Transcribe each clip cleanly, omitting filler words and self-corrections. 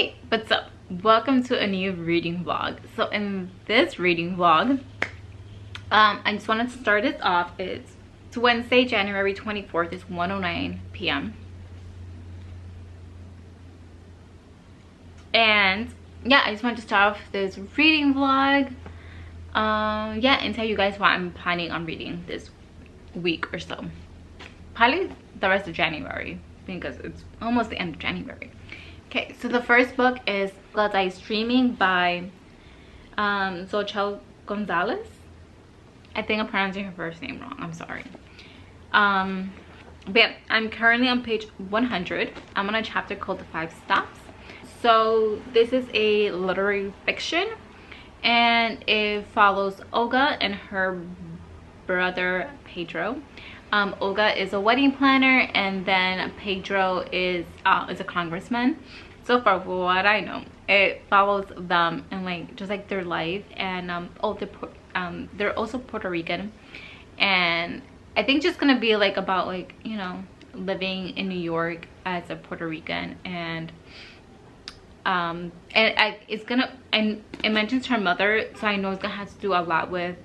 Hey, what's up? Welcome to a new reading vlog. So in this reading vlog, I just want to start this off. It's Wednesday, January 24th. It's 1:09 p.m. And yeah, I just want to start off this reading vlog. Yeah, and tell you guys what I'm planning on reading this week or so. Probably the rest of January, because it's almost the end of January. Okay, so the first book is Blood Eye Streaming by Xochitl Gonzalez. I think I'm pronouncing her first name wrong. I'm sorry. But yeah, I'm currently on page 100. I'm on a chapter called The 5 Stops. So this is a literary fiction, and it follows Olga and her brother Pedro. Olga is a wedding planner, and then Pedro is a congressman. So far, for what I know, it follows them and like just like their life, and they're also Puerto Rican, and I think just gonna be like about like, you know, living in New York as a Puerto Rican, and it mentions her mother, so I know it's gonna have to do a lot with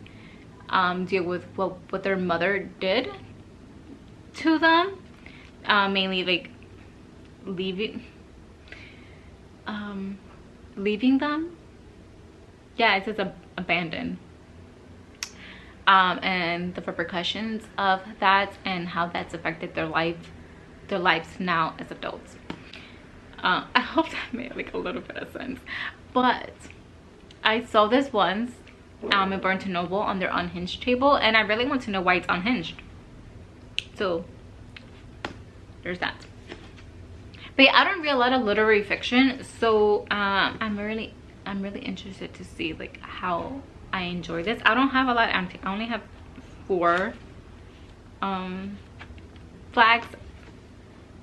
deal with what their mother did to them, mainly like leaving them. Yeah, it says abandoned, and the repercussions of that and how that's affected their lives now as adults. I hope that made like a little bit of sense, but I saw this once in Barnes & Noble on their unhinged table, and I really want to know why it's unhinged. So there's that. But yeah, I don't read a lot of literary fiction, so I'm really interested to see like how I enjoy this. I don't have a lot. I only have 4 flags,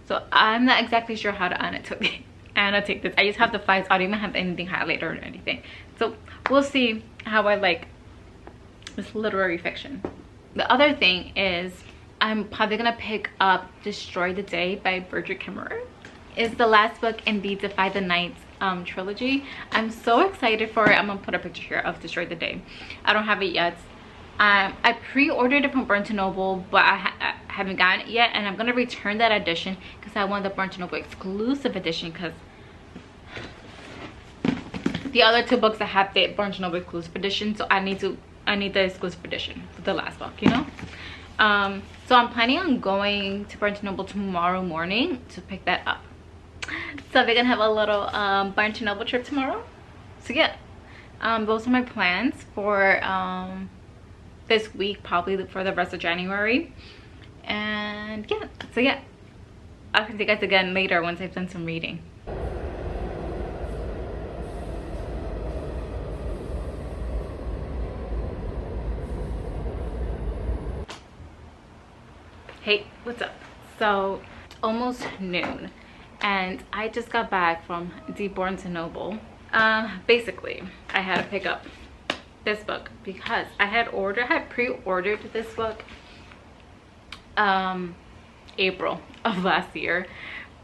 so I'm not exactly sure how to annotate this. I just have the flags. I don't even have anything highlighted or anything, so we'll see how I like this literary fiction. The other thing is I'm probably gonna pick up Destroy the Day by Brigid Kemmerer. It's the last book in the Defy the Night trilogy. I'm so excited for it. I'm gonna put a picture here of Destroy the Day. I don't have it yet. I pre-ordered it from Barnes & Noble, but I haven't gotten it yet, and I'm gonna return that edition because I want the Barnes & Noble exclusive edition, because the other 2 books I have the Barnes & Noble exclusive edition, so I need the exclusive edition for the last book, you know. So I'm planning on going to Barnes & Noble tomorrow morning to pick that up. So we're gonna have a little Barnes & Noble trip tomorrow. So yeah, those are my plans for this week, probably for the rest of January. And yeah, so yeah, I'll see you guys again later once I've done some reading. Hey, what's up? So it's almost noon, and I just got back from the Barnes & Noble. Basically, I had to pick up this book because I had pre-ordered this book April of last year,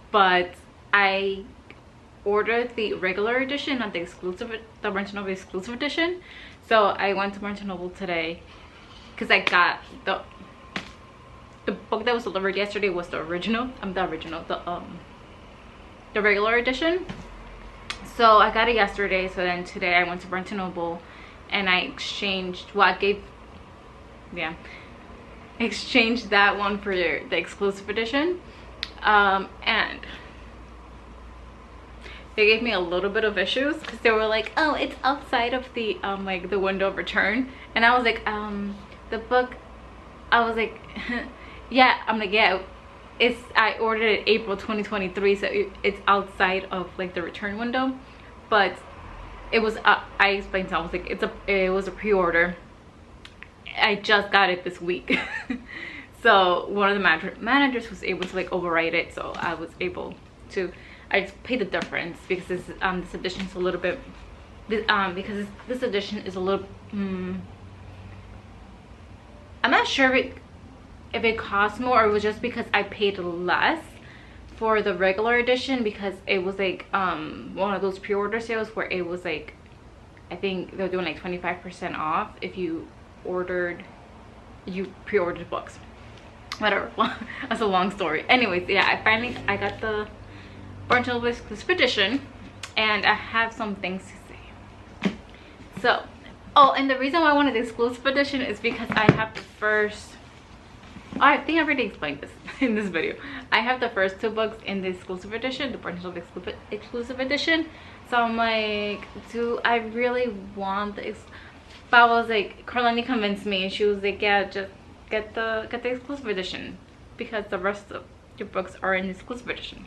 but I ordered the regular edition, not the Barnes & Noble exclusive edition. So I went to Barnes & Noble today because I got the book that was delivered yesterday was the regular edition. So I got it yesterday, so then today I went to Barnes & Noble and I exchanged exchanged that one for the exclusive edition, and they gave me a little bit of issues because they were like, oh, it's outside of the like the window of return, and I was like, the book, I was like yeah, I'm like, yeah, I ordered it April 2023, so it's outside of like the return window. But it was I explained to them, I was like, it was a pre-order. I just got it this week. So one of the managers was able to like override it, so I was able to, I just paid the difference because this edition is a little bit because this edition is a little I'm not sure if it cost more, or it was just because I paid less for the regular edition because it was like one of those pre-order sales where it was like, I think they're doing like 25% off if you pre-ordered books. Whatever. That's a long story. Anyways, yeah, I got the Barnes & Noble exclusive edition, and I have some things to say. So, oh, and the reason why I wanted the exclusive edition is because I have the first, I think I already explained this in this video. I have the first 2 books in the exclusive edition, the Barnes & Noble exclusive edition. So I'm like, do I really want the but I was like, Carlani convinced me, and she was like, yeah, just get the exclusive edition because the rest of your books are in the exclusive edition.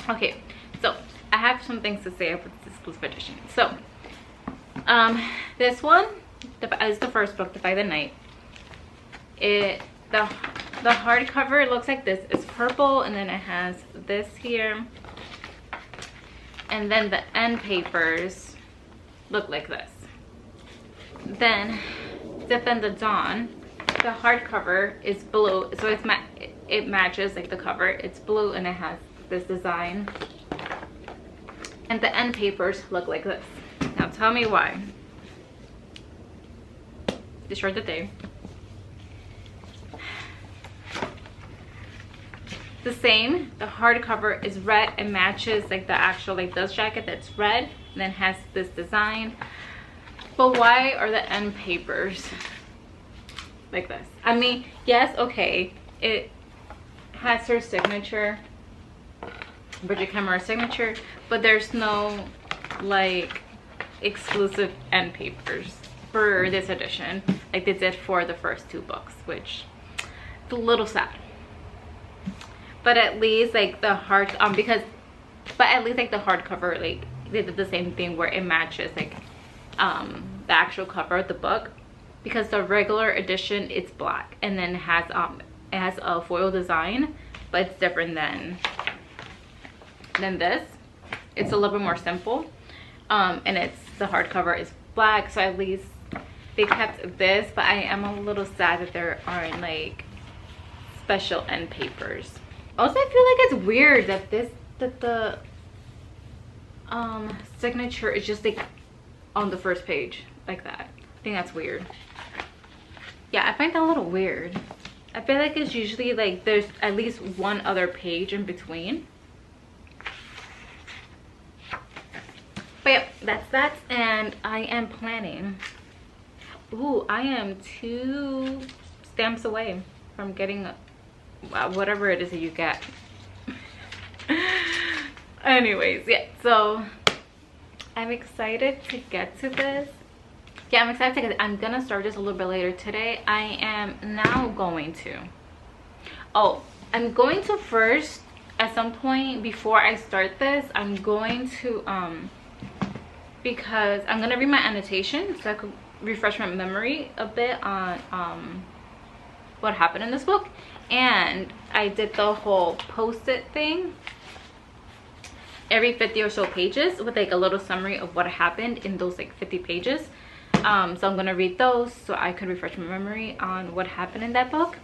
Okay, so I have some things to say about this exclusive edition. So this one is the first book, Defy the Night. The hardcover looks like this. It's purple, and then it has this here, and then the end papers look like this. Then Defend the Dawn, the hardcover is blue, so it matches like the cover. It's blue and it has this design, and the end papers look like this. Now tell me why. These are the day. The same, the hardcover is red and matches like the actual like dust jacket that's red, and then has this design. But why are the end papers like this? I mean, yes, okay, it has her signature, Brigid Kemmerer signature, but there's no like exclusive end papers for this edition like they did for the first 2 books, which is a little sad. But at least like the hard but at least like the hardcover, like they did the same thing where it matches like the actual cover of the book, because the regular edition it's black and then it has a foil design, but it's different than this. It's a little bit more simple, and the hardcover is black, so at least they kept this. But I am a little sad that there aren't like special end papers. Also, I feel like it's weird that the signature is just like on the first page like that. I think that's weird. Yeah, I find that a little weird. I feel like it's usually like there's at least one other page in between. But yeah, that's that. And I am planning, ooh, I am 2 stamps away from getting whatever it is that you get. Anyways, yeah, so I'm excited to get to this. Yeah, I'm excited because I'm gonna start this a little bit later today. I am now going to, I'm going to first, at some point before I start this, I'm going to because I'm gonna read my annotation so I could refresh my memory a bit on what happened in this book. And I did the whole post-it thing every 50 or so pages with like a little summary of what happened in those like 50 pages. So I'm gonna read those so I could refresh my memory on what happened in that book,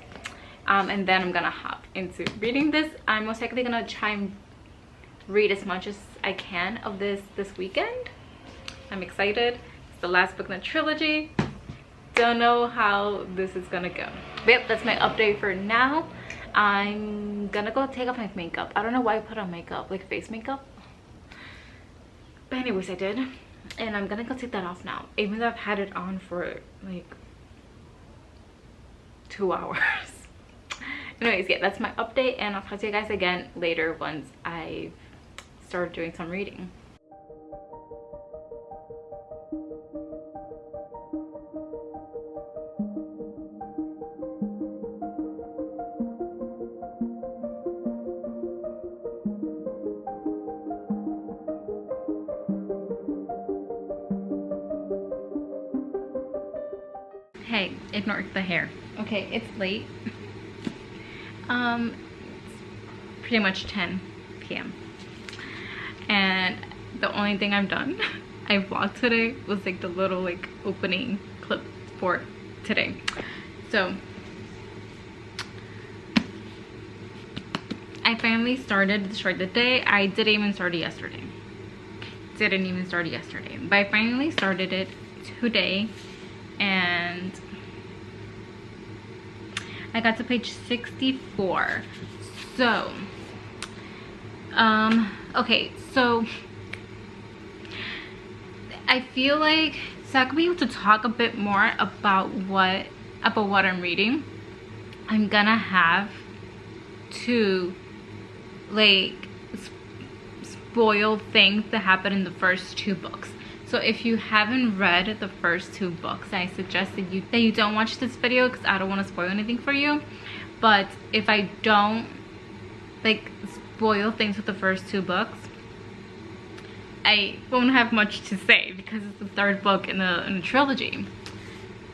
and then I'm gonna hop into reading this. I'm most likely gonna try and read as much as I can of this weekend. I'm excited. It's the last book in the trilogy. Don't know how this is gonna go. But yep, that's my update for now. I'm gonna go take off my makeup. I don't know why I put on makeup, like face makeup, but anyways, I did. And I'm gonna go take that off now, even though I've had it on for like 2 hours. Anyways, yeah, that's my update, and I'll talk to you guys again later once I start doing some reading. Hey, ignore the hair. Okay, it's late. It's pretty much 10 p.m. and the only thing I've done, I vlogged today, was like the little like opening clip for today. So I finally started the short today. I didn't even start it yesterday. But I finally started it today, and I got to page 64. So okay, so I feel like I'm gonna be able to talk a bit more about what I'm reading. I'm gonna have to like spoil things that happen in the first 2 books. So if you haven't read the first 2 books, I suggest that you don't watch this video, because I don't want to spoil anything for you. But if I don't like spoil things with the first 2 books, I won't have much to say, because it's the 3rd book in the trilogy.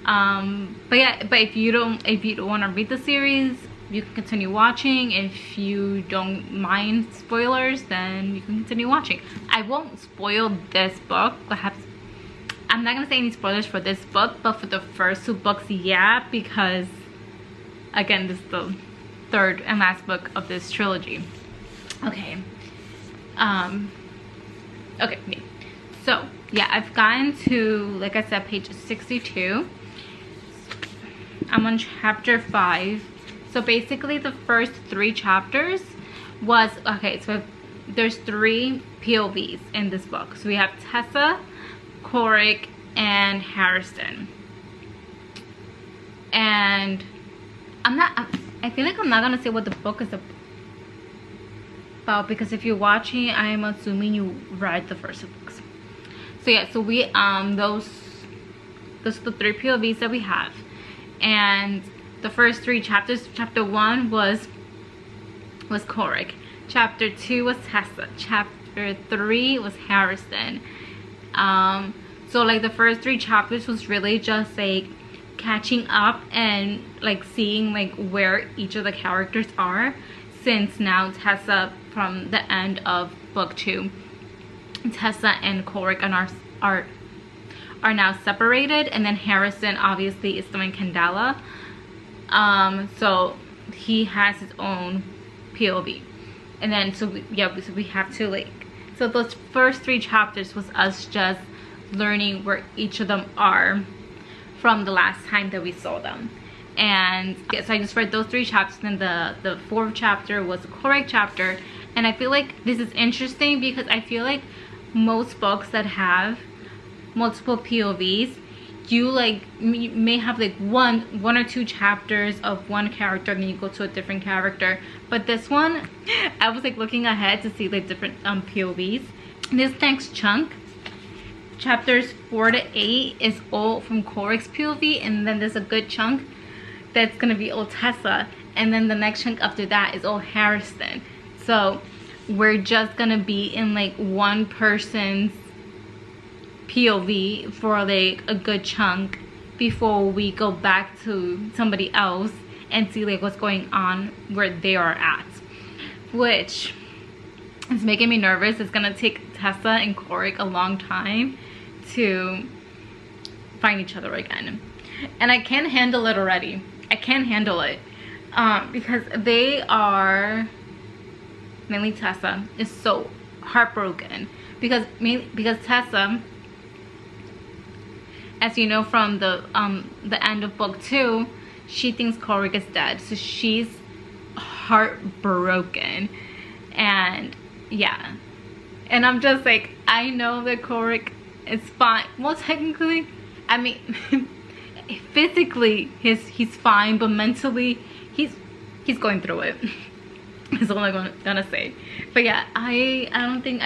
But if you don't want to read the series, you can continue watching. If you don't mind spoilers, then you can continue watching. I won't spoil this book. Perhaps I'm not gonna say any spoilers for this book, but for the first 2 books, yeah, because again, this is the 3rd and last book of this trilogy. Okay. Okay, so yeah, I've gotten to, like I said, page 62. I'm on chapter 5. So basically the first 3 chapters was, okay, so there's 3 POVs in this book. So we have Tessa, Korik, and Harrison. And I feel like I'm not gonna say what the book is about, because if you're watching, I'm assuming you read the first 2 books. So yeah, so we those are the 3 POVs that we have. And the first 3 chapters, chapter 1 was Korik, chapter 2 was Tessa, chapter 3 was Harrison. So like the first 3 chapters was really just like catching up and like seeing like where each of the characters are, since now Tessa, from the end of book 2, Tessa and Korik are now separated, and then Harrison obviously is still in Candela. So he has his own POV, and then so we have to like, so those first 3 chapters was us just learning where each of them are from the last time that we saw them. And yeah, so I just read those 3 chapters, and then the 4th chapter was the Korik chapter. And I feel like this is interesting, because I feel like most books that have multiple POVs, you may have like one or 2 chapters of one character, and then you go to a different character. But this one, I was like looking ahead to see like different POVs. This next chunk, chapters 4 to 8, is all from Korik's POV, and then there's a good chunk that's gonna be all Tessa, and then the next chunk after that is all Harrison. So we're just gonna be in like one person's POV for like a good chunk before we go back to somebody else and see like what's going on where they are at, which is making me nervous. It's gonna take Tessa and Korik a long time to find each other again, and I can't handle it already. I can't handle it because they are, mainly Tessa is so heartbroken because Tessa, as you know from the end of book 2, she thinks Korik is dead, so she's heartbroken. And yeah, and I'm just like, I know that Korik is fine. Well, technically, I mean physically he's fine, but mentally he's going through it. That's all I'm gonna say. But yeah, I don't think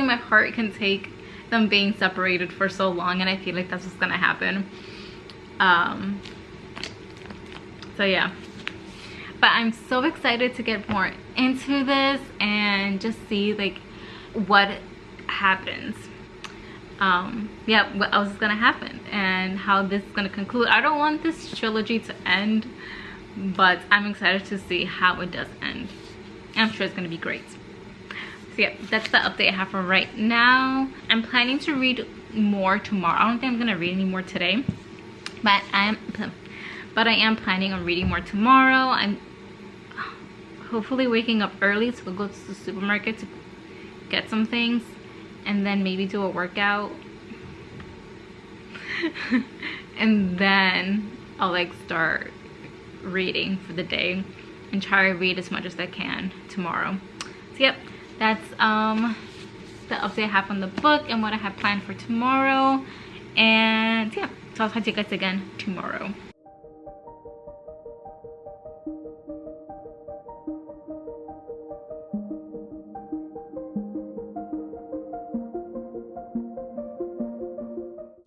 my heart can take them being separated for so long, and I feel like that's what's gonna happen. So yeah, but I'm so excited to get more into this and just see like what happens. Yeah, what else is gonna happen and how this is gonna conclude. I don't want this trilogy to end, but I'm excited to see how it does end. I'm sure it's gonna be great. So yeah, that's the update I have for right now. I'm planning to read more tomorrow. I don't think I'm gonna read any more today, but I am planning on reading more tomorrow. hopefully waking up early to go to the supermarket to get some things, and then maybe do a workout. And then I'll like start reading for the day and try to read as much as I can tomorrow. So yep, that's the update I have on the book and what I have planned for tomorrow. And yeah, so I'll talk to you guys again tomorrow.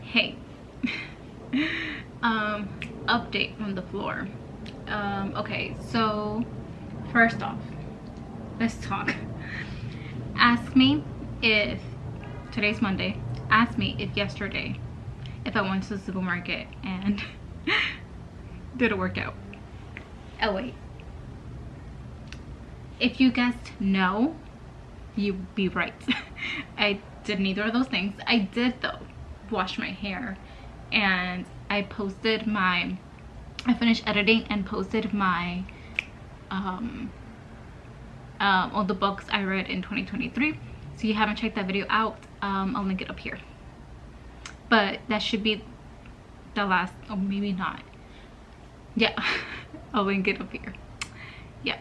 Hey. Update from the floor. Okay, so first off, let's talk. Ask me if today's Monday. Ask me if yesterday if I went to the supermarket and did a workout. Oh wait, if you guessed no, you'd be right. I did neither of those things. I did though wash my hair, and I posted my, I finished editing and posted my all the books I read in 2023. So you haven't checked that video out, I'll link it up here. But that should be the last, or maybe not. Yeah, I'll link it up here. Yeah.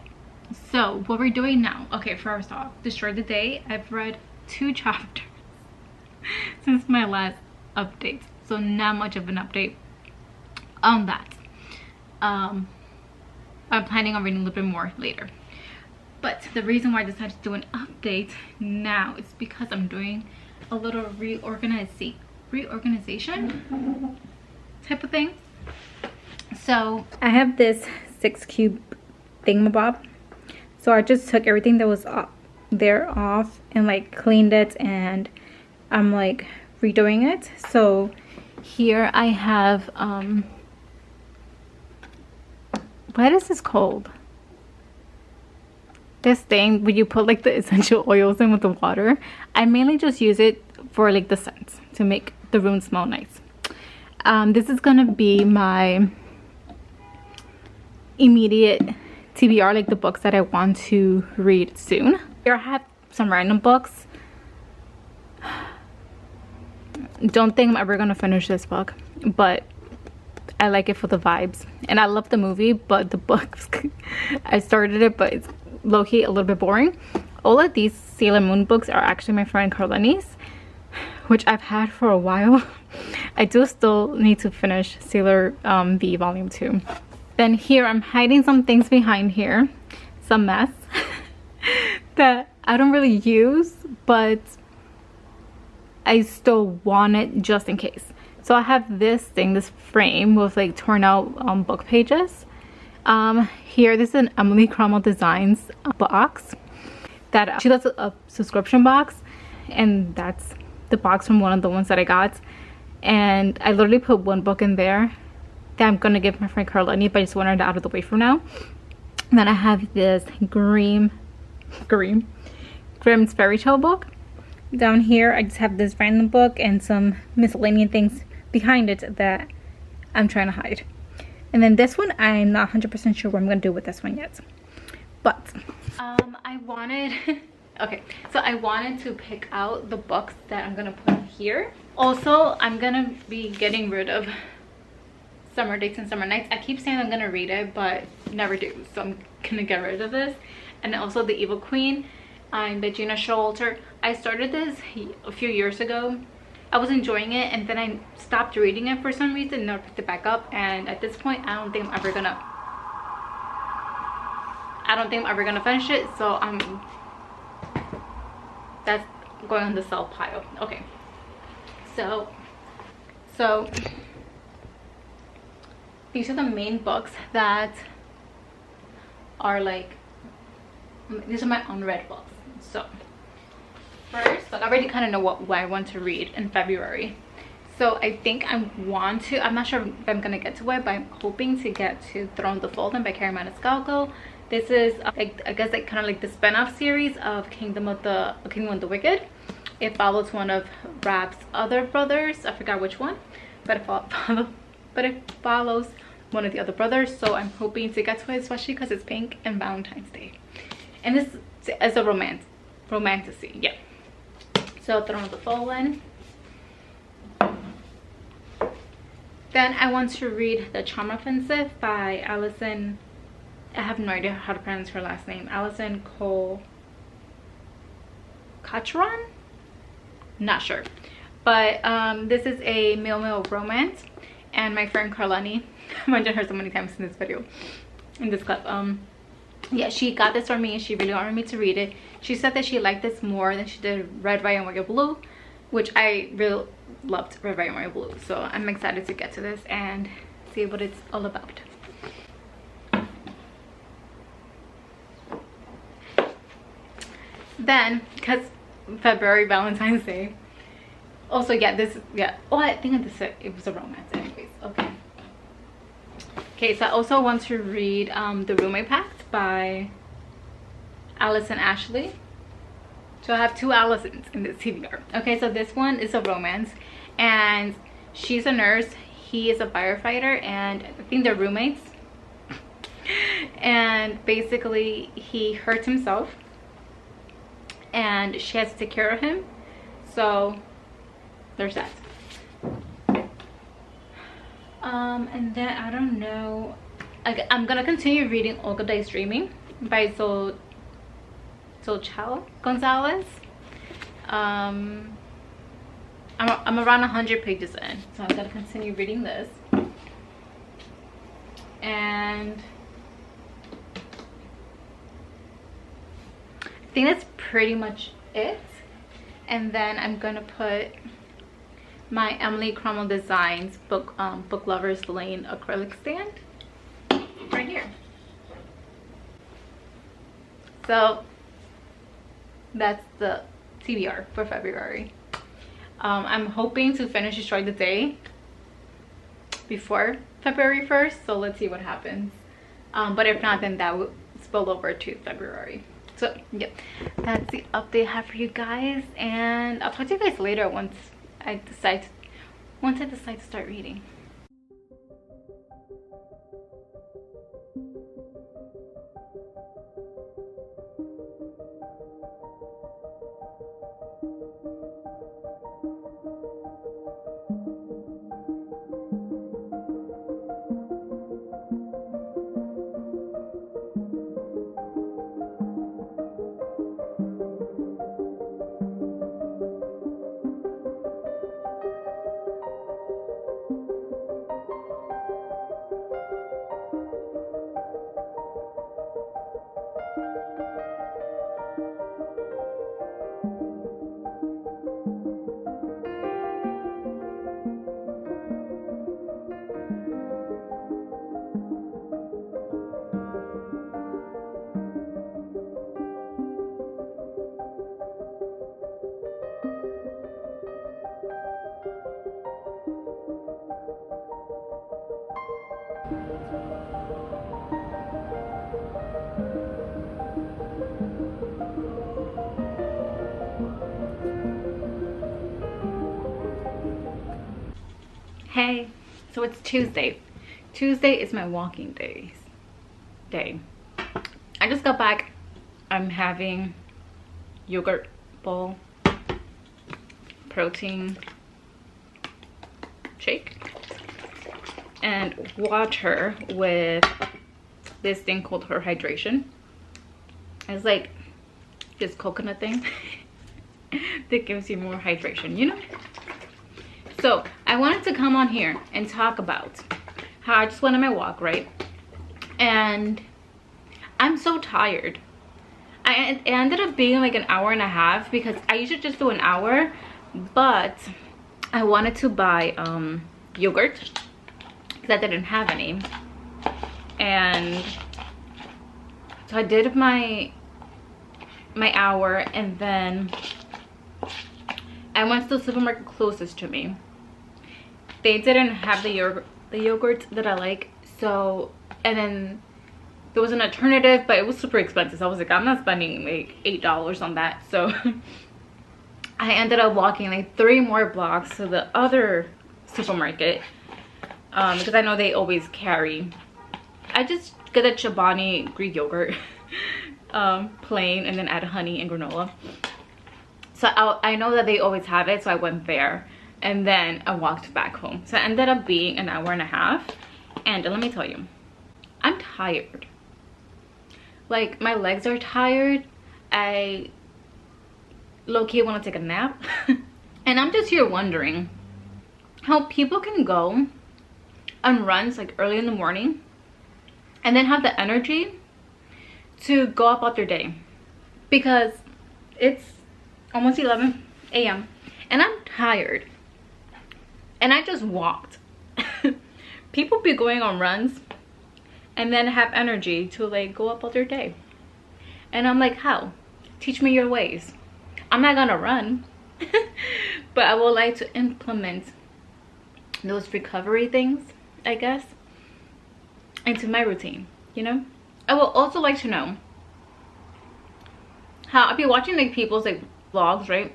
So what we're doing now, okay, first off, Destroy the Day. I've read 2 chapters since my last update, so not much of an update on that. I'm planning on reading a little bit more later, but the reason why I decided to do an update now is because I'm doing a little reorganization type of thing. So I have this 6 cube thingamabob, so I just took everything that was there off and like cleaned it, and I'm like redoing it. So here I have what is this called? This thing where you put like the essential oils in with the water. I mainly just use it for like the scents to make the room smell nice. This is gonna be my immediate TBR, like the books that I want to read soon. Here I have some random books. Don't think I'm ever gonna finish this book, but I like it for the vibes, and I love the movie, but the books I started it, but it's low-key a little bit boring. All of these Sailor Moon books are actually my friend Carleni's, which I've had for a while. I do still need to finish Sailor V Volume 2. Then here I'm hiding some things behind here, some mess that I don't really use, but I still want it just in case. So I have this thing, this frame with like torn out book pages. Here, this is an Emily Cromwell Designs box that she does a subscription box, and that's the box from one of the ones that I got. And I literally put one book in there that I'm gonna give my friend Carlini, but I just wanted it out of the way for now. And then I have this Grimm's Fairy Tale book. Down here I just have this random book and some miscellaneous things behind it that I'm trying to hide. And then this one, I'm not 100% sure what I'm gonna do with this one yet, but I wanted okay, so I wanted to pick out the books that I'm gonna put here. Also, I'm gonna be getting rid of Summer Dates and Summer Nights. I keep saying I'm gonna read it, but never do, so I'm gonna get rid of this. And also The Evil Queen by Gina Showalter. I started this a few years ago. I was enjoying it, and then I stopped reading it for some reason, never picked it back up, and at this point I don't think I'm ever gonna finish it, so that's going on the sell pile. Okay, so these are the main books that are like, these are my unread books. So first, like, I already kind of know what I want to read in February. So I think I'm not sure if I'm gonna get to it, but I'm hoping to get to Throne of the Fallen by Carrie Maniscalco. This is like, I guess like kind of like the spin-off series of Kingdom of the Wicked. It follows one of Rab's other brothers. I forgot which one, but it follows one of the other brothers. So I'm hoping to get to it, especially because it's pink and Valentine's Day. And this is a romantasy, yeah. So Throne of the Fallen. Then I want to read The Charm Offensive by Alison. I have no idea how to pronounce her last name. Alison Cotron? Not sure. But this is a male romance. And my friend Carlani, I mentioned her so many times in this video, in this clip. Yeah, she got this for me and she really wanted me to read it. She said that she liked this more than she did Red, White, and Royal Blue, which I really loved Red, White, and Royal Blue. So I'm excited to get to this and see what it's all about. Then, because February, Valentine's Day. Also, oh, I think it was a romance anyways. Okay, so I also want to read The Roommate Pact by Allison Ashley. So I have two Allisons in this TBR. Okay, so this one is a romance, and she's a nurse, he is a firefighter, and I think they're roommates. And basically he hurts himself and she has to take care of him. So there's that. And then I don't know, I'm gonna continue reading Olga Daydreaming by Xochitl Gonzalez. I'm around 100 pages in, so I'm gonna continue reading this. And I think that's pretty much it. And then I'm gonna put my Emily Cromwell Designs Book Lovers Lane acrylic stand right here. So that's the TBR for February. I'm hoping to finish Destroy the Day before February 1st, so let's see what happens. But if not, then that will spill over to February. So yeah, that's the update I have for you guys, and I'll talk to you guys later once I decide to start reading. Hey, so it's Tuesday. Tuesday is my walking day. I just got back. I'm having yogurt bowl, protein shake, and water with this thing called Her Hydration. It's like this coconut thing that gives you more hydration, you know? So I wanted to come on here and talk about how I just went on my walk, right? And I'm so tired. It ended up being like an hour and a half because I usually just do an hour, but I wanted to buy yogurt because I didn't have any. And so I did my hour, and then I went to the supermarket closest to me. They didn't have the yogurt that I like, so, and then there was an alternative, but it was super expensive. So I was like, I'm not spending like $8 on that. So I ended up walking like 3 more blocks to the other supermarket because I know they always carry. I just get a Chobani Greek yogurt plain and then add honey and granola. So I know that they always have it, so I went there and then I walked back home. So it ended up being an hour and a half, and let me tell you, I'm tired. Like, my legs are tired. I low-key want to take a nap. And I'm just here wondering how people can go on runs like early in the morning and then have the energy to go about their day, because it's almost 11 a.m. and I'm tired and I just walked. People be going on runs and then have energy to like go about their day, and I'm like, how? Teach me your ways. I'm not gonna run. But I would like to implement those recovery things, I guess, into my routine, you know. I would also like to know how I'll be watching like people's like vlogs, right,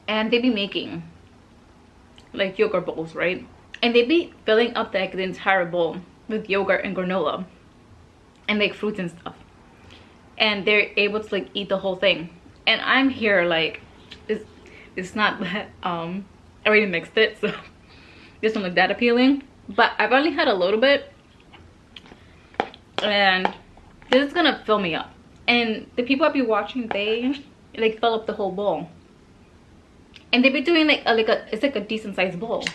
and they be making like yogurt bowls, right, and they be filling up like the entire bowl with yogurt and granola and like fruits and stuff, and they're able to like eat the whole thing. And I'm here like, it's not that I already mixed it, so this don't look that appealing, but I've only had a little bit, and this is gonna fill me up. And the people I be watching, they like fill up the whole bowl, and they be doing like it's like a decent sized bowl,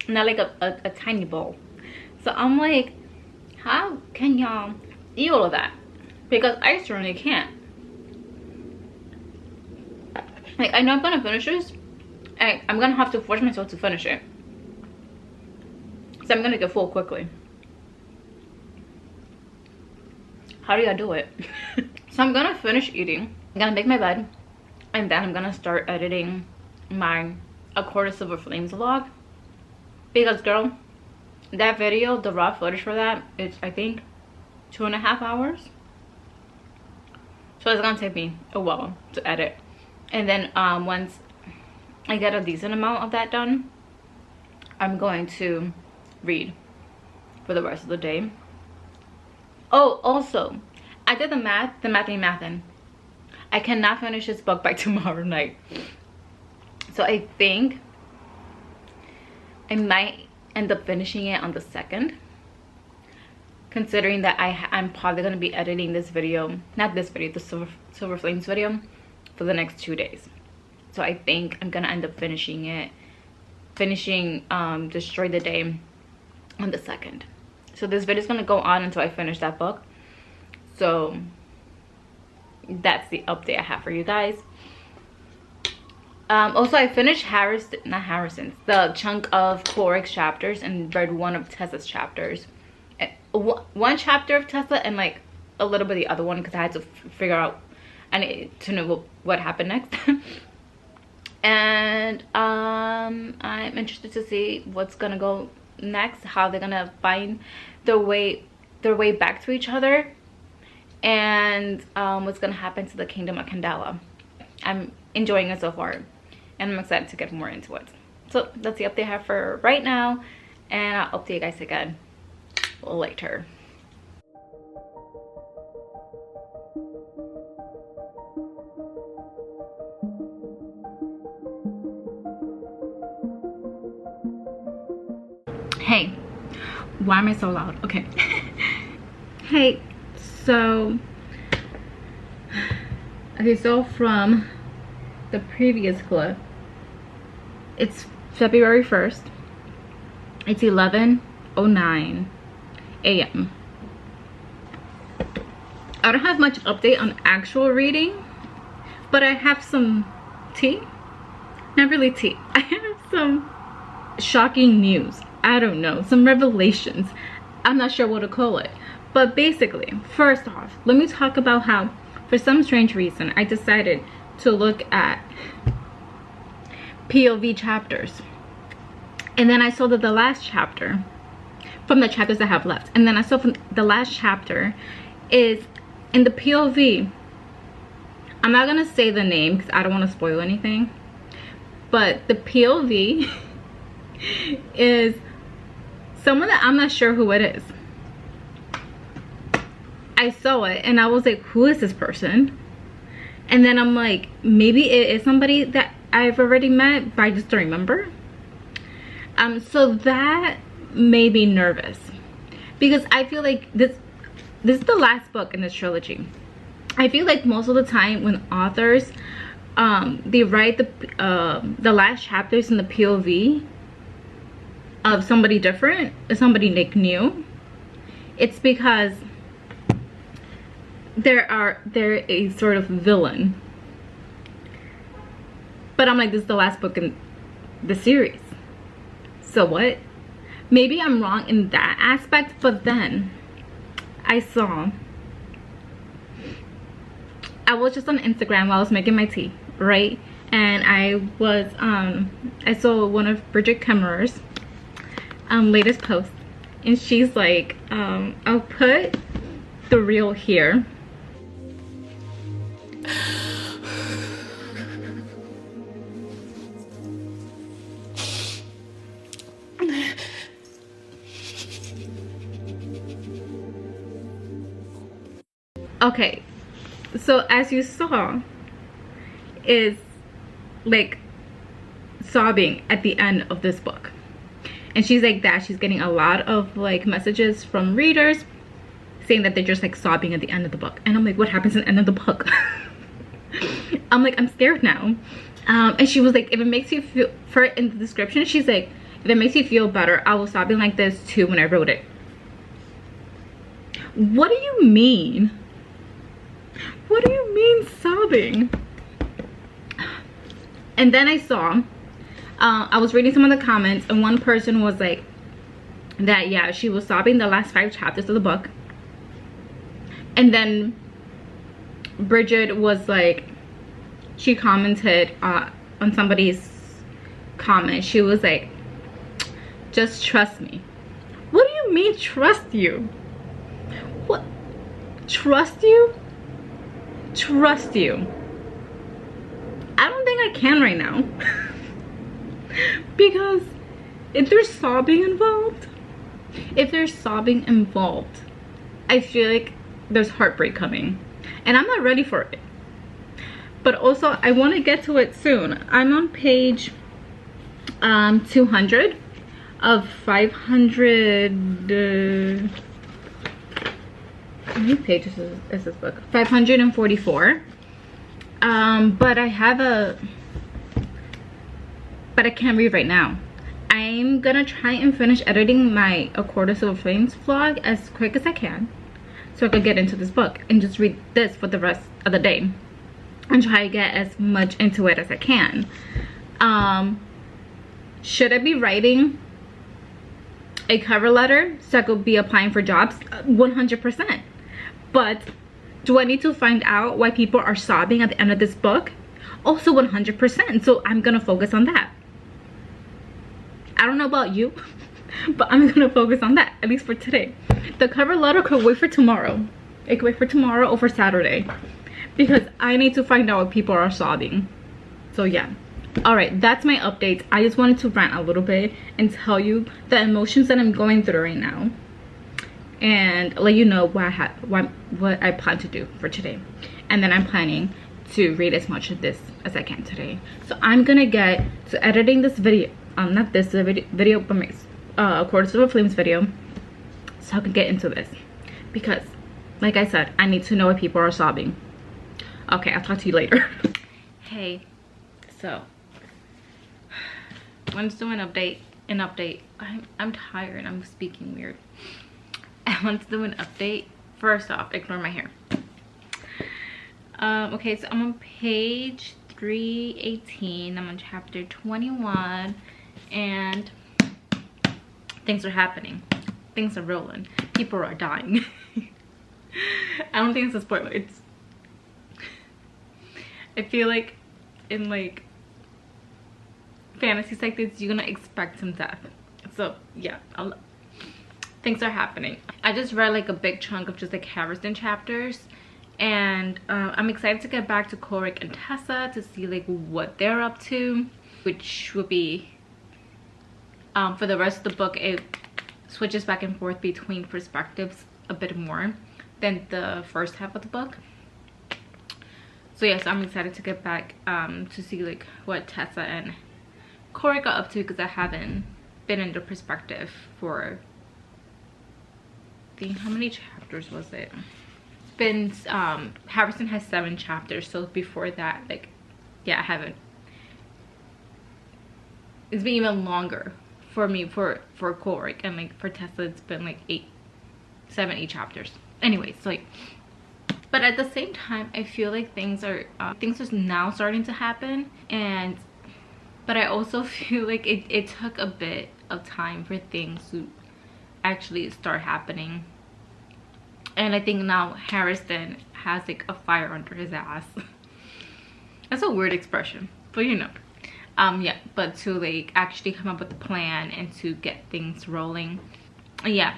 not like a tiny bowl. So I'm like, how can y'all eat all of that? Because I certainly can't. Like, I know I'm gonna finish this, and I'm gonna have to force myself to finish it, so I'm gonna get full quickly. How do y'all do it? So I'm gonna finish eating, I'm gonna make my bed, and then I'm gonna start editing my A Quarter Silver Flames vlog, because girl, that video, the raw footage for that, it's I think 2.5 hours, so it's gonna take me a while to edit. And then once I get a decent amount of that done, I'm going to read for the rest of the day. Oh, also, I did the mathin'. I cannot finish this book by tomorrow night. So I think I might end up finishing it on the 2nd. Considering that I'm probably going to be editing this video, not this video, the Silver Flames video, for the next 2 days. So I think I'm gonna end up finishing Destroy the Day on the 2nd. So this video is gonna go on until I finish that book. So that's the update I have for you guys. Also, I finished the chunk of Chloric's chapters, and read one of Tessa's chapters. One chapter of Tessa and like a little bit of the other one, because I had to figure out, I need to know what happened next. And I'm interested to see what's gonna go next, how they're gonna find their way back to each other, and what's gonna happen to the Kingdom of Candela. I'm enjoying it so far, and I'm excited to get more into it. So that's the update I have for right now, and I'll update you guys again later. Hey, why am I so loud? Okay. Hey, so from the previous clip, it's February 1st. It's 11:09 a.m. I don't have much update on actual reading, but I have some tea. Not really tea. I have some shocking news. I don't know, some revelations. I'm not sure what to call it. But basically, first off, let me talk about how, for some strange reason, I decided to look at POV chapters. And then I saw that the last chapter, from the chapters I have left, and then I saw from the last chapter is in the POV. I'm not gonna say the name because I don't want to spoil anything, but the POV is someone that I'm not sure who it is. I saw it and I was like, who is this person? And then I'm like, maybe it is somebody that I've already met, but I just don't remember. So that made me nervous because I feel like this is the last book in this trilogy. I feel like most of the time when authors they write the last chapters in the POV of somebody different, somebody like new, it's because they're a sort of villain. But I'm like, this is the last book in the series, so what? Maybe I'm wrong in that aspect. But then I was just on Instagram while I was making my tea, right? And I saw one of Brigid Kemmerer's latest post, and she's like, I'll put the reel here. Okay, so as you saw, is like sobbing at the end of this book, and she's like that she's getting a lot of like messages from readers saying that they're just like sobbing at the end of the book. And I'm like, what happens at the end of the book? I'm like, I'm scared now. And she was like, if it makes you feel, for in the description she's like, if it makes you feel better, I was sobbing like this too when I wrote it. What do you mean? What do you mean sobbing? And then I saw, I was reading some of the comments, and one person was like that, yeah, she was sobbing the last 5 chapters of the book. And then Brigid was like, she commented on somebody's comment, she was like, just trust me. What do you mean trust you? What? Trust you? Trust you? I don't think I can right now. Because if there's sobbing involved, I feel like there's heartbreak coming, and I'm not ready for it. But also I want to get to it soon. I'm on page 200 of 500. How many pages is this book? 544. But I can't read right now. I'm gonna try and finish editing my A Quarter Silver Flames vlog as quick as I can, so I could get into this book and just read this for the rest of the day and try to get as much into it as I can. Should I be writing a cover letter so I could be applying for jobs? 100%. But do I need to find out why people are sobbing at the end of this book? Also 100%. So I'm gonna focus on that. I don't know about you, but I'm gonna focus on that, at least for today. The cover letter could wait for tomorrow. It could wait for tomorrow or for Saturday, because I need to find out why people are sobbing. So yeah. All right, that's my update. I just wanted to rant a little bit and tell you the emotions that I'm going through right now, and let you know what I plan to do for today. And then I'm planning to read as much of this as I can today. So I'm gonna get to editing this video, not this video, but my Quarter Silver Flames video, so I can get into this, because like I said, I need to know if people are sobbing. Okay, I'll talk to you later. Hey, so I wanted to do an update. I'm tired. I'm speaking weird. I want to do an update. First off, ignore my hair. Okay, so I'm on page 318. I'm on chapter 21, and things are happening. Things are rolling. People are dying. I don't think it's a spoiler. I feel like in like fantasies like this, you're gonna expect some death. So yeah, things are happening. I just read like a big chunk of just like Harrison chapters, and I'm excited to get back to Korik and Tessa to see like what they're up to, which would be for the rest of the book. It switches back and forth between perspectives a bit more. than the first half of the book. So yes, I'm excited to get back to see like what Tessa and Corey got up to, because I haven't been in the perspective for how many chapters was it? It's been Harrison has 7 chapters, so before that, like, yeah, I haven't. It's been even longer for me for Corey, and like for Tessa it's been like 7, 8 chapters. Anyways, so like, but at the same time I feel like things are now starting to happen, but I also feel like it took a bit of time for things to actually start happening. And I think now Harrison has like a fire under his ass. That's a weird expression, but you know. Yeah, but to like actually come up with a plan and to get things rolling. Yeah,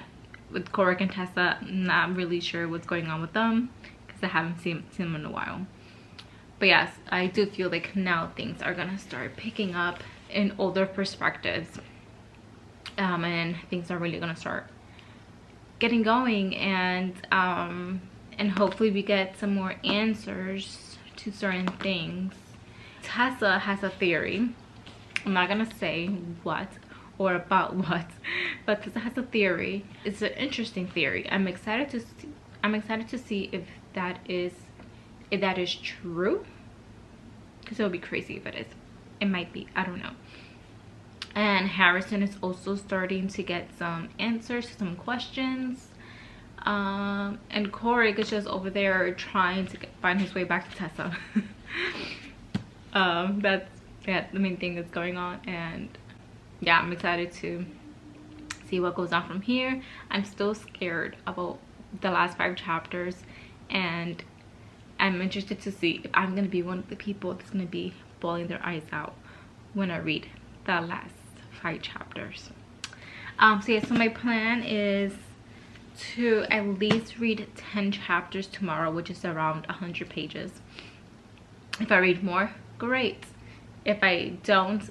with Corey and Tessa, not really sure what's going on with them, because I haven't seen them in a while. But yes, I do feel like now things are gonna start picking up in older perspectives, and things are really gonna start getting going, and hopefully we get some more answers to certain things. Tessa has a theory. I'm not gonna say what or about what, but Tessa has a theory. It's an interesting theory. I'm excited to see if that is true, because it would be crazy if it is. It might be, I don't know. And Harrison is also starting to get some answers to some questions, and Corey is just over there trying to find his way back to Tessa. That's the main thing that's going on, and yeah, I'm excited to see what goes on from here. I'm still scared about the last 5 chapters, and I'm interested to see if I'm gonna be one of the people that's gonna be bawling their eyes out when I read the last 5 chapters. So yeah, so my plan is to at least read 10 chapters tomorrow, which is around 100 pages. If I read more, great. If I don't,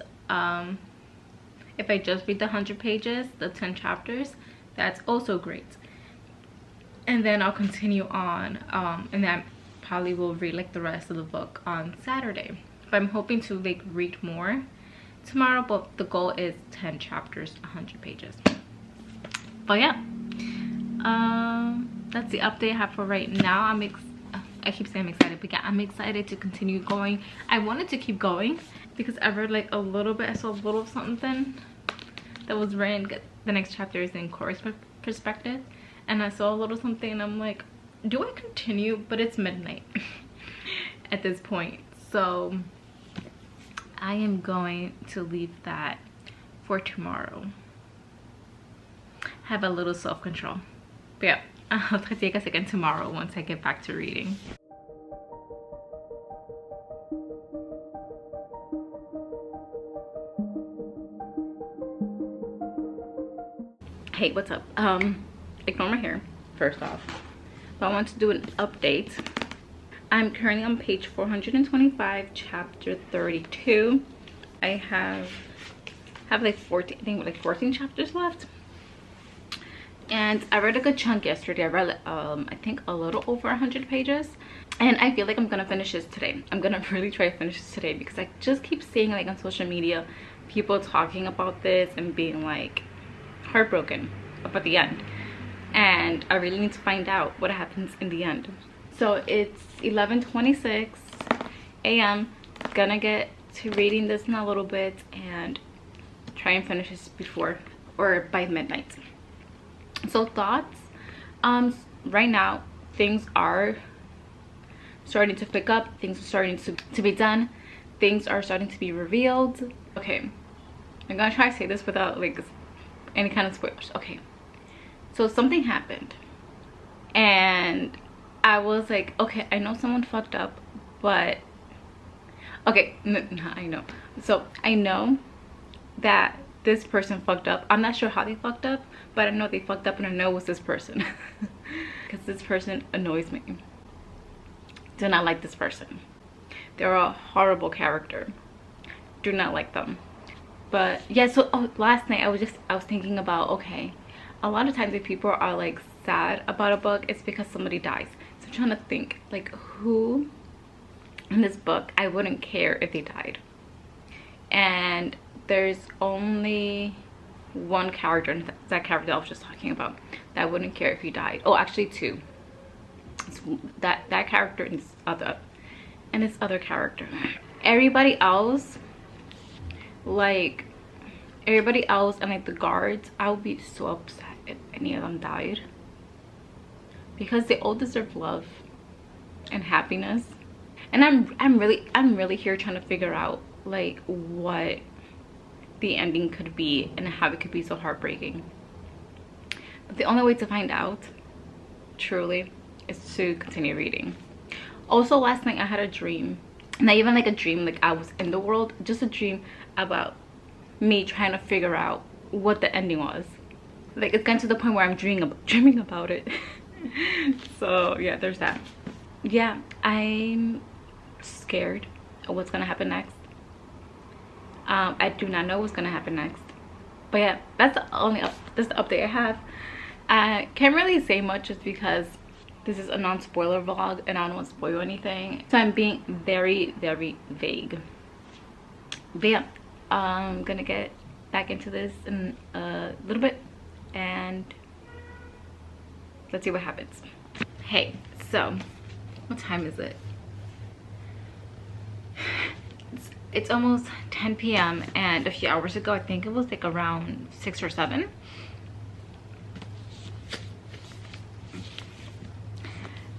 if I just read the 100 pages, the 10 chapters, that's also great. And then I'll continue on, and then probably will read like the rest of the book on Saturday. But I'm hoping to like read more tomorrow, but the goal is 10 chapters, 100 pages. But yeah, that's the update I have for right now. I keep saying I'm excited, but yeah, I'm excited to continue going. I wanted to keep going because I read like a little bit. I saw a little something that was written. The next chapter is in Corey's perspective, and I saw a little something, and I'm like, do I continue? But it's midnight at this point, so I am going to leave that for tomorrow. Have a little self-control. But yeah, I'll talk to you guys again tomorrow once I get back to reading. Hey, what's up? Ignore my hair first off, but I want to do an update. I'm currently on page 425, chapter 32. I have like 14, I think like 14 chapters left. And I read a good chunk yesterday. I read I think a little over 100 pages, and I feel like I'm gonna finish this today. I'm gonna really try to finish this today, because I just keep seeing like on social media people talking about this and being like heartbroken about the end, and I really need to find out what happens in the end. So it's 11:26 a.m. Gonna get to reading this in a little bit and try and finish this before or by midnight. So thoughts, right now things are starting to pick up, things are starting to be done, things are starting to be revealed. Okay, I'm gonna try to say this without like any kind of spoilers. Okay, so something happened, and I was like, okay, I know someone fucked up, but okay, I know. So I know that this person fucked up. I'm not sure how they fucked up, but I know they fucked up, and I know it was this person. Because this person annoys me. Do not like this person. They're a horrible character. Do not like them. But yeah, so last night I was thinking about, okay, a lot of times if people are like sad about a book, it's because somebody dies. So I'm trying to think, like, who in this book I wouldn't care if they died. And there's only one character, and that character I was just talking about, that I wouldn't care if he died. Oh, actually two. It's that character and this other character. Everybody else, like everybody else and like the guards, I would be so upset if any of them died, because they all deserve love and happiness. And I'm really here trying to figure out like what the ending could be and how it could be so heartbreaking. But the only way to find out truly is to continue reading. Also, last night I had a dream, not even like a dream like I was in the world, just a dream about me trying to figure out what the ending was. Like, it's gotten to the point where I'm dreaming about it. So yeah, there's that. Yeah, I'm scared of what's gonna happen next. I do not know what's gonna happen next, but yeah, that's the update I have. I can't really say much just because this is a non-spoiler vlog and I don't want to spoil anything, so I'm being very vague. But yeah, I'm gonna get back into this in a little bit and let's see what happens. Hey, so what time is it? It's almost 10 p.m. and a few hours ago, I think it was like around 6 or 7,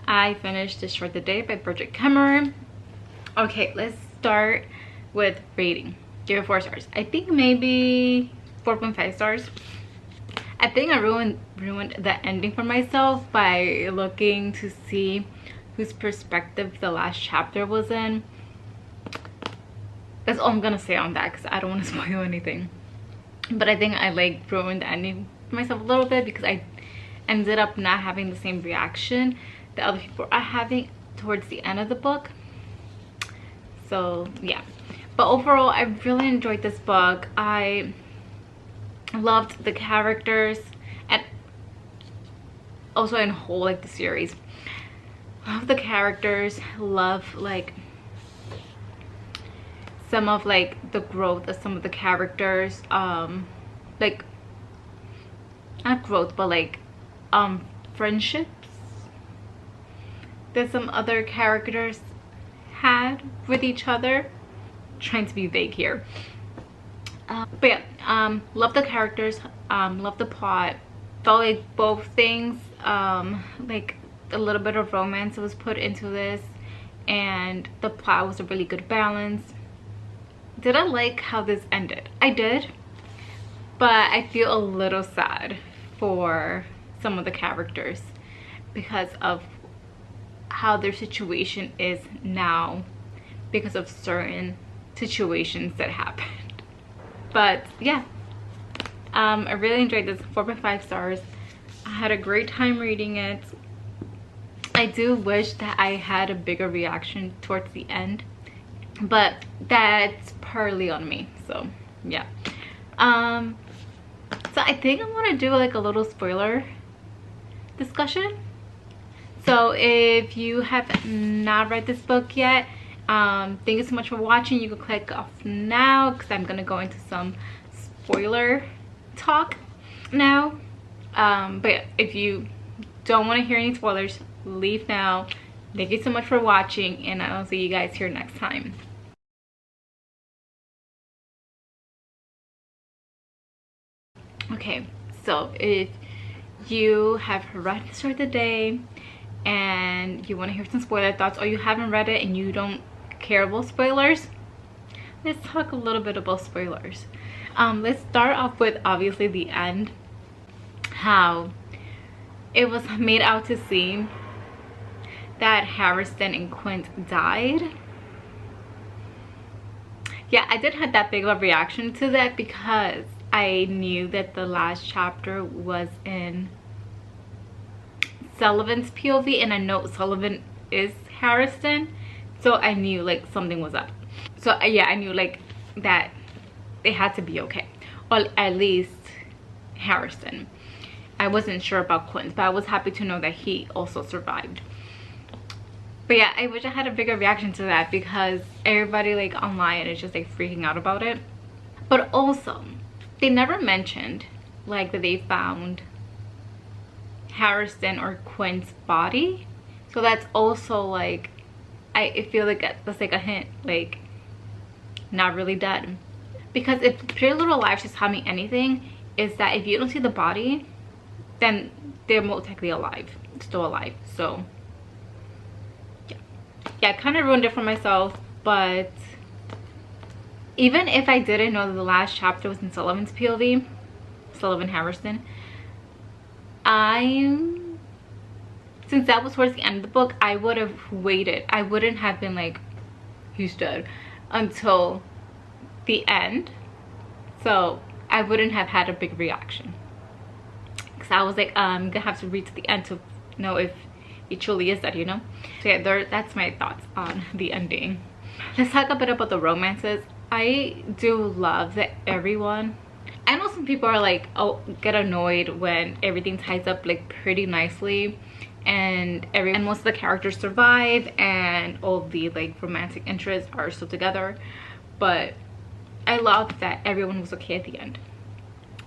I finished Destroy the Day by Brigid Kemmerer. Okay, let's start with rating. Give it 4 stars. I think maybe 4.5 stars. I think I ruined the ending for myself by looking to see whose perspective the last chapter was in. That's all I'm gonna say on that because I don't want to spoil anything. But I think I like ruined the ending for myself a little bit because I ended up not having the same reaction that other people are having towards the end of the book. So yeah, but overall I really enjoyed this book. I loved the characters and also in whole like the series. Love the characters, love like some of like the growth of some of the characters, like not growth but like friendships that some other characters had with each other. Trying to be vague here, but yeah, love the characters, love the plot. Felt like both things, like a little bit of romance was put into this and the plot was a really good balance. Did I like how this ended? I did, but I feel a little sad for some of the characters because of how their situation is now, because of certain situations that happened. But yeah, I really enjoyed this. 4.5 stars. I had a great time reading it. I do wish that I had a bigger reaction towards the end, but that's partly on me. So yeah, so I think I want to do like a little spoiler discussion. So if you have not read this book yet, thank you so much for watching. You can click off now because I'm gonna go into some spoiler talk now. But yeah, if you don't want to hear any spoilers, leave now. Thank you so much for watching and I'll see you guys here next time. Okay, so if you have read Destroy the Day and you want to hear some spoiler thoughts, or you haven't read it and you don't care about spoilers, let's talk a little bit about spoilers. Let's start off with obviously the end, how it was made out to seem that Harrison and Quint died. Yeah, I did have that big of a reaction to that because I knew that the last chapter was in Sullivan's POV and I know Sullivan is Harrison, so I knew like something was up. So yeah, I knew like that they had to be okay, or at least Harrison. I wasn't sure about Quince, but I was happy to know that he also survived. But yeah, I wish I had a bigger reaction to that, because everybody like online is just like freaking out about it. But also, they never mentioned like that they found Harrison or Quince's body. So that's also like, I feel like that's like a hint, like not really dead. Because if Pretty Little Liars is telling me anything, is that if you don't see the body, then they're most likely alive, still alive. So yeah, I kind of ruined it for myself. But even if I didn't know that the last chapter was in Sullivan's POV, Sullivan Harrison, since that was towards the end of the book, I would have waited. I wouldn't have been like, he's dead, until the end. So I wouldn't have had a big reaction, because I was like, I'm gonna have to read to the end to know if he truly is dead, you know. So yeah, that's my thoughts on the ending. Let's talk a bit about the romances. I do love that everyone, I know some people are like, oh, get annoyed when everything ties up like pretty nicely and most of the characters survive and all the like romantic interests are still together. But I love that everyone was okay at the end,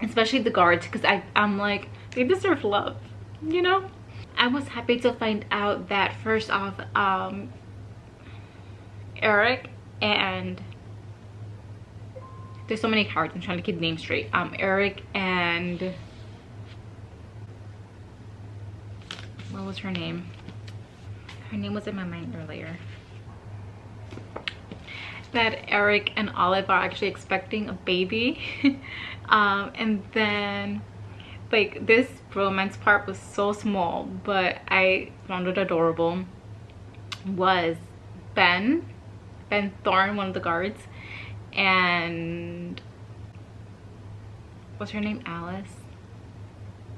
especially the guards, because I'm like, they deserve love, you know. I was happy to find out that first off, Eric and, there's so many characters, I'm trying to keep the names straight. Eric and, what was her name? Her name was in my mind earlier. That Eric and Olive are actually expecting a baby. And then like this romance part was so small, but I found it adorable. Was Ben Thorne, one of the guards, and what's her name, Alice?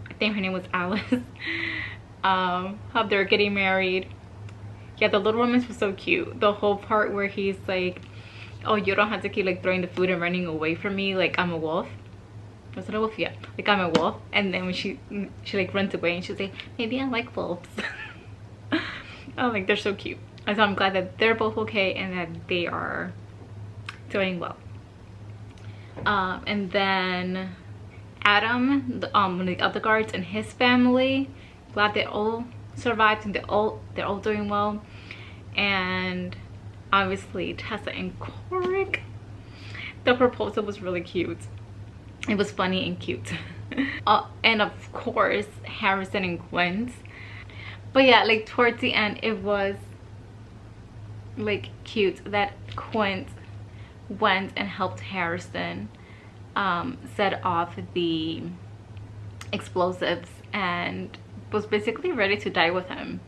I think her name was Alice. How they're getting married. Yeah, the little romance was so cute. The whole part where he's like, oh, you don't have to keep like throwing the food and running away from me like I'm a wolf. Was it a wolf? Yeah, like I'm a wolf. And then when she like runs away and she's like, maybe I like wolves. Oh, like they're so cute. And so I'm glad that they're both okay and that they are doing well. And then Adam, the other guards and his family, glad they all survived and they're all doing well. And obviously Tessa and Korik, the proposal was really cute. It was funny and cute. And of course Harrison and Quince. But yeah, like towards the end it was like cute that Quince went and helped Harrison set off the explosives and was basically ready to die with him.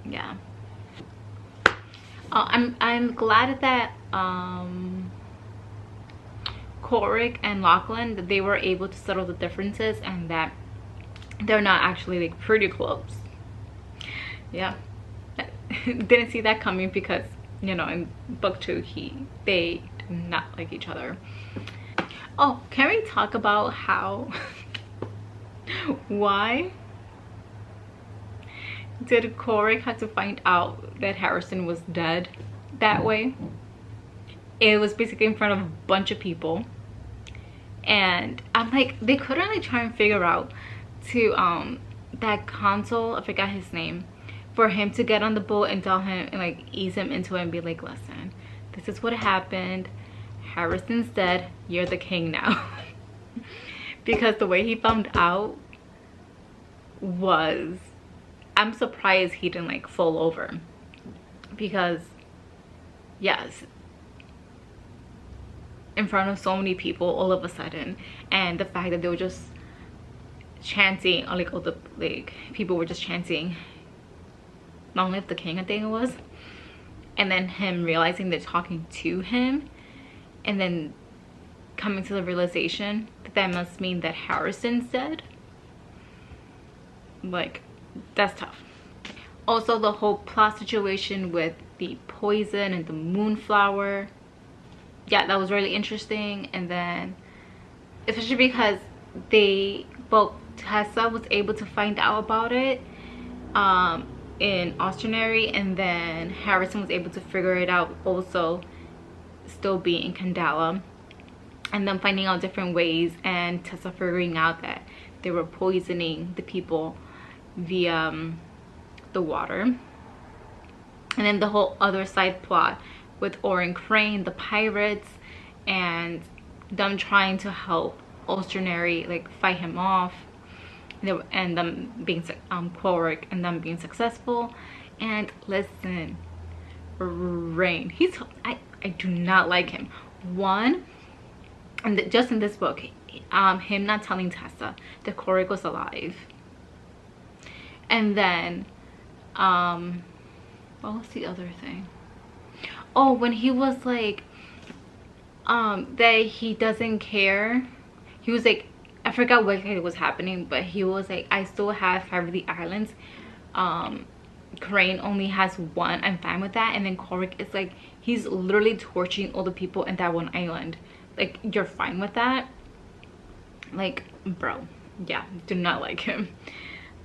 Yeah. I'm glad that Korik and Lachlan, that they were able to settle the differences and that they're not actually like pretty close. Yeah. Didn't see that coming because, you know, in book 2 they do not like each other. Oh, can we talk about how why did Korik have to find out that Harrison was dead that way? It was basically in front of a bunch of people, and I'm like, they couldn't like try and figure out to that consul, I forgot his name, for him to get on the boat and tell him and like ease him into it and be like, listen, this is what happened, Harrison's dead, you're the king now. Because the way he found out was, I'm surprised he didn't like fall over, because yes, in front of so many people all of a sudden, and the fact that they were just chanting, or like all the like people were just chanting long live the king, I think it was, and then him realizing they're talking to him and then coming to the realization that that must mean that Harrison's dead. Like, that's tough. Also, the whole plot situation with the poison and the moonflower, yeah, that was really interesting. And then especially because Tessa was able to find out about it in Australian, and then Harrison was able to figure it out also, still being in Kandala, and then finding out different ways, and Tessa figuring out that they were poisoning the people via the water. And then the whole other side plot with Oren Crane, the pirates, and them trying to help Ulsternary like fight him off, and them being Quarrick and them being successful. And listen, Rain, I do not like him. One, and just in this book, him not telling Tessa that Quarrick was alive. And then what was the other thing? Oh, when he was like that he doesn't care. He was like, I forgot what was happening, but he was like, I still have 5 of the islands. Crane only has 1. I'm fine with that. And then Quarrick is like, he's literally torturing all the people in that 1 island. Like, you're fine with that? Like, bro, yeah, do not like him.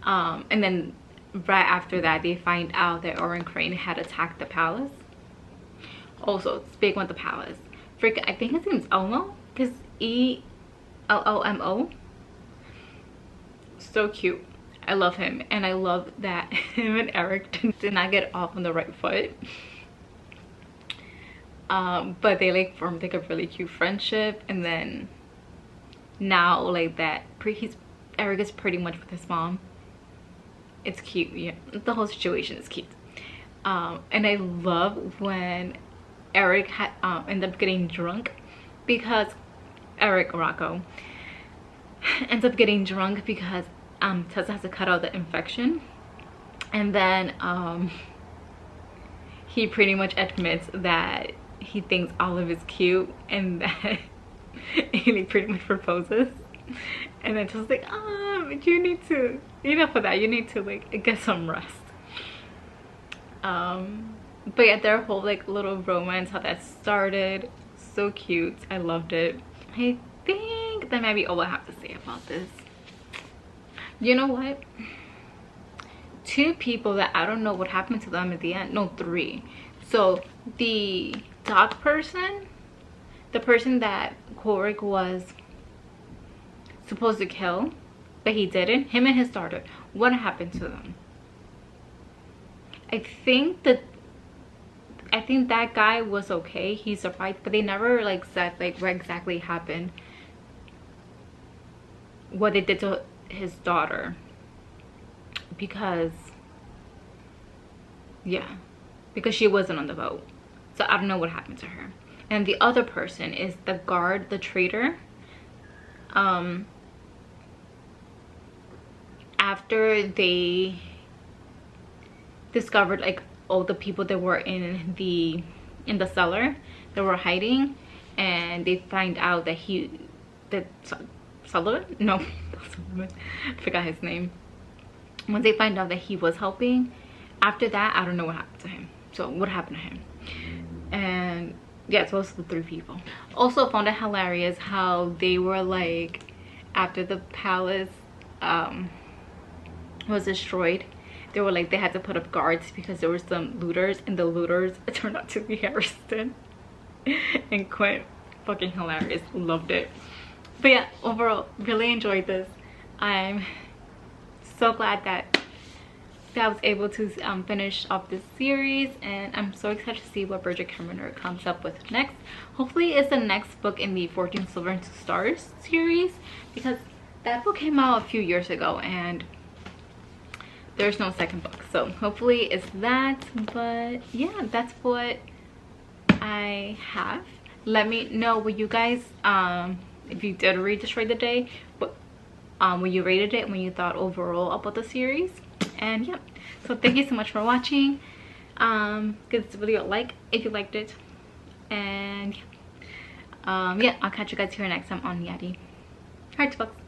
And then right after that, they find out that Oren Crane had attacked the palace. Also, speaking of the palace, I think his name's Elmo, because ELLMO. So cute. I love him, and I love that him and Eric did not get off on the right foot. But they like formed like a really cute friendship, and then now like that Eric is pretty much with his mom. It's cute. Yeah, the whole situation is cute. And I love when Eric ended up getting drunk, because Eric Rocco ends up getting drunk because Tessa has to cut out the infection, and then he pretty much admits that he thinks Olive is cute, and that he pretty much proposes. And then just like, but you need to, for that you need to like get some rest. But yeah, their whole like little romance, how that started, so cute. I loved it. I think that might be all I have to say about this. You know what? 2 people that I don't know what happened to them at the end. No, 3. So the dog person, the person that Quarrick was supposed to kill, but he didn't, him and his daughter, what happened to them? I think that guy was okay. He survived, but they never like said like what exactly happened, what they did to his daughter, because she wasn't on the boat. So I don't know what happened to her. And the other person is the guard, the traitor. After they discovered like all the people that were in the cellar that were hiding, and they find out that Sullivan? No, I forgot his name. Once they find out that he was helping, after that, I don't know what happened to him. So what happened to him? And yeah, so those are the 3 people. Also found it hilarious how they were like, after the palace was destroyed, they were like, they had to put up guards because there were some looters, and the looters turned out to be Harrison and Quint. Fucking hilarious. Loved it. But yeah, overall, really enjoyed this. I'm so glad that I was able to finish off this series, and I'm so excited to see what Brigid Kemmerer comes up with next. Hopefully it's the next book in the 14 Silver and 2 Stars series, because that book came out a few years ago and there's no second book. So hopefully it's that. But yeah, that's what I have. Let me know what you guys if you did read Destroy the Day, but when you rated it, when you thought overall about the series. And yeah, so thank you so much for watching. Give this video a like if you liked it, and yeah, I'll catch you guys here next time on Yari. Hearts, bucks.